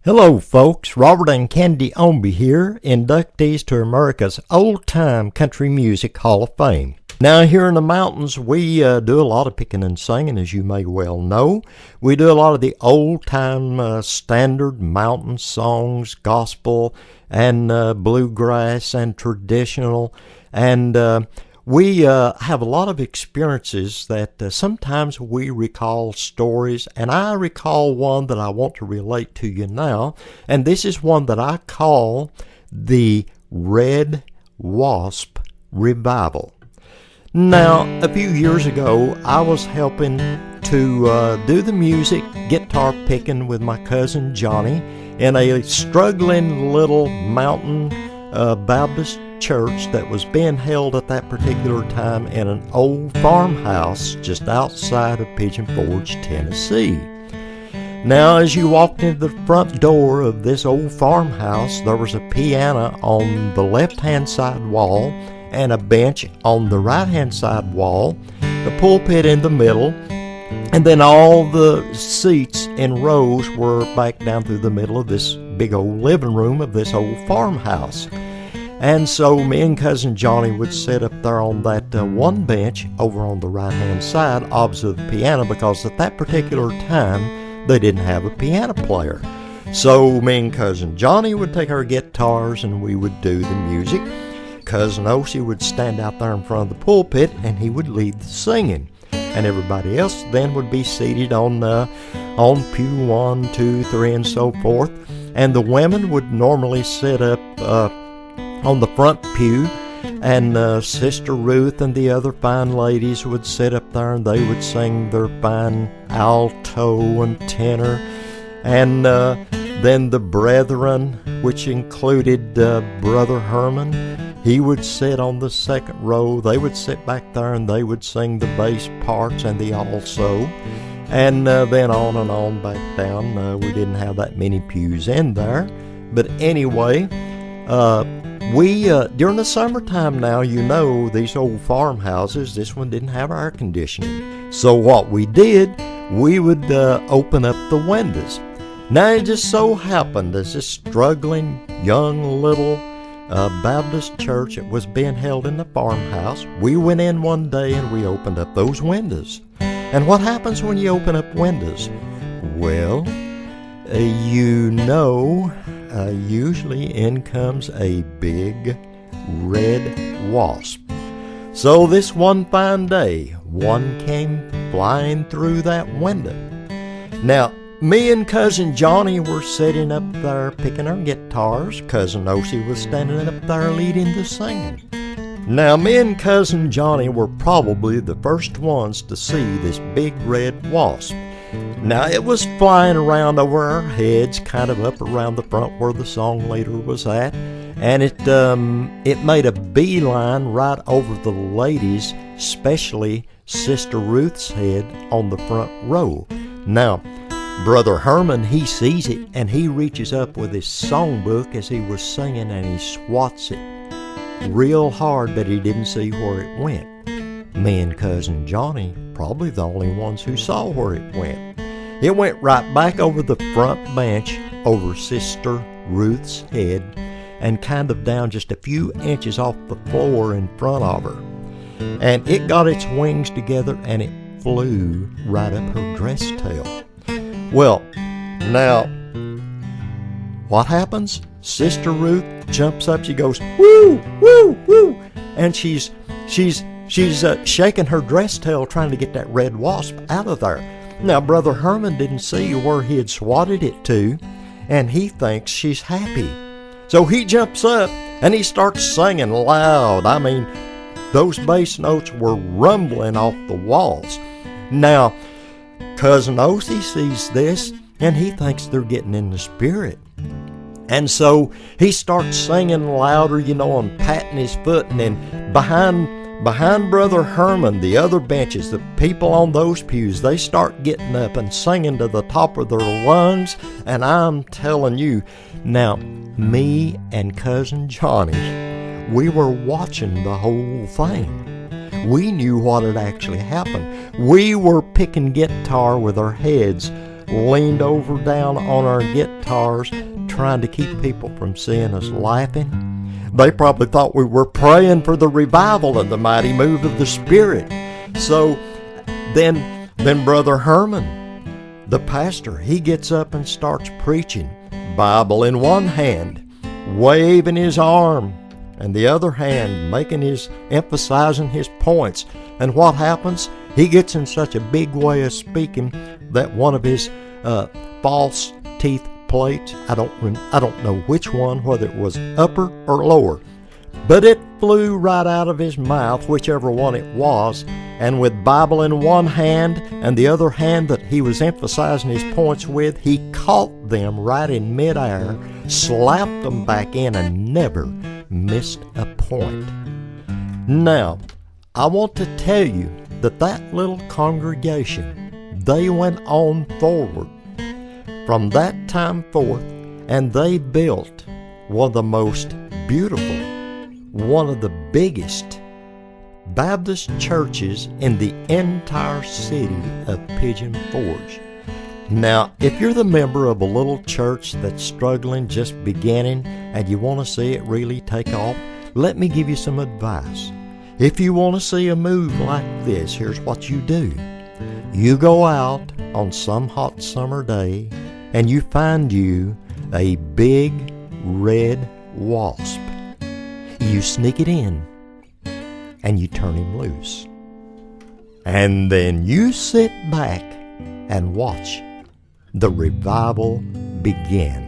Hello folks, Robert and Candy Ownby here, inductees to America's Old-Time Country Music Hall of Fame. Now here in the mountains we do a lot of picking and singing, as you may well know. We do a lot of the old-time standard mountain songs, gospel and bluegrass and traditional, and we have a lot of experiences that sometimes we recall stories, and I recall one that I want to relate to you now, and this is one that I call the Red Wasp Revival. Now, a few years ago, I was helping to do the music, guitar picking with my cousin Johnny in a struggling little mountain Baptist church that was being held at that particular time in an old farmhouse just outside of Pigeon Forge, Tennessee. Now, as you walked into the front door of this old farmhouse, there was a piano on the left-hand side wall and a bench on the right-hand side wall, the pulpit in the middle, and then all the seats in rows were back down through the middle of this big old living room of this old farmhouse. And so me and cousin Johnny would sit up there on that one bench over on the right-hand side opposite the piano, because at that particular time they didn't have a piano player. So me and cousin Johnny would take our guitars and we would do the music. Cousin Osie would stand out there in front of the pulpit and he would lead the singing. And everybody else then would be seated on pew 1, 2, 3, and so forth. And the women would normally sit up on the front pew, and Sister Ruth and the other fine ladies would sit up there and they would sing their fine alto and tenor. And then the brethren, which included Brother Herman, he would sit on the second row. They would sit back there and they would sing the bass parts and the also. And then on and on back down. We didn't have that many pews in there. But anyway, we, during the summertime now, you know, these old farmhouses, this one didn't have air conditioning. So what we did, we would open up the windows. Now it just so happened as this struggling young little Baptist church that was being held in the farmhouse, we went in one day and we opened up those windows. And what happens when you open up windows? Well, you know, usually in comes a big red wasp. So this one fine day, one came flying through that window. Now, me and cousin Johnny were sitting up there picking our guitars. Cousin Osie was standing up there leading the singing. Now, me and cousin Johnny were probably the first ones to see this big red wasp. Now, it was flying around over our heads, kind of up around the front where the song leader was at, and it made a beeline right over the ladies, especially Sister Ruth's head on the front row. Now, Brother Herman, he sees it, and he reaches up with his songbook as he was singing, and he swats it real hard, but he didn't see where it went. Me and cousin Johnny, probably the only ones who saw where it went. It went right back over the front bench, over Sister Ruth's head, and kind of down just a few inches off the floor in front of her. And it got its wings together and it flew right up her dress tail. Well, now, what happens? Sister Ruth jumps up, she goes, woo, woo, woo, and she's shaking her dress tail trying to get that red wasp out of there. Now, Brother Herman didn't see where he had swatted it to, and he thinks she's happy. So he jumps up and he starts singing loud. I mean, those bass notes were rumbling off the walls. Now, cousin Osie sees this and he thinks they're getting in the spirit. And so he starts singing louder, you know, and patting his foot, and then behind Brother Herman, the other benches, the people on those pews, they start getting up and singing to the top of their lungs. And I'm telling you, now, me and cousin Johnny, we were watching the whole thing. We knew what had actually happened. We were picking guitar with our heads leaned over down on our guitars trying to keep people from seeing us laughing. They probably thought we were praying for the revival and the mighty move of the Spirit. So then Brother Herman, the pastor, he gets up and starts preaching, Bible in one hand, waving his arm, and the other hand emphasizing his points. And what happens? He gets in such a big way of speaking that one of his false teeth plates, I don't know which one, whether it was upper or lower, but it flew right out of his mouth, whichever one it was, and with Bible in one hand and the other hand that he was emphasizing his points with, he caught them right in midair, slapped them back in, and never missed a point. Now, I want to tell you that little congregation, they went on forward from that time forth, and they built one of the most beautiful, one of the biggest Baptist churches in the entire city of Pigeon Forge. Now, if you're the member of a little church that's struggling, just beginning, and you want to see it really take off, let me give you some advice. If you want to see a move like this, here's what you do. You go out on some hot summer day and you find you a big red wasp. You sneak it in and you turn him loose. And then you sit back and watch the revival begin.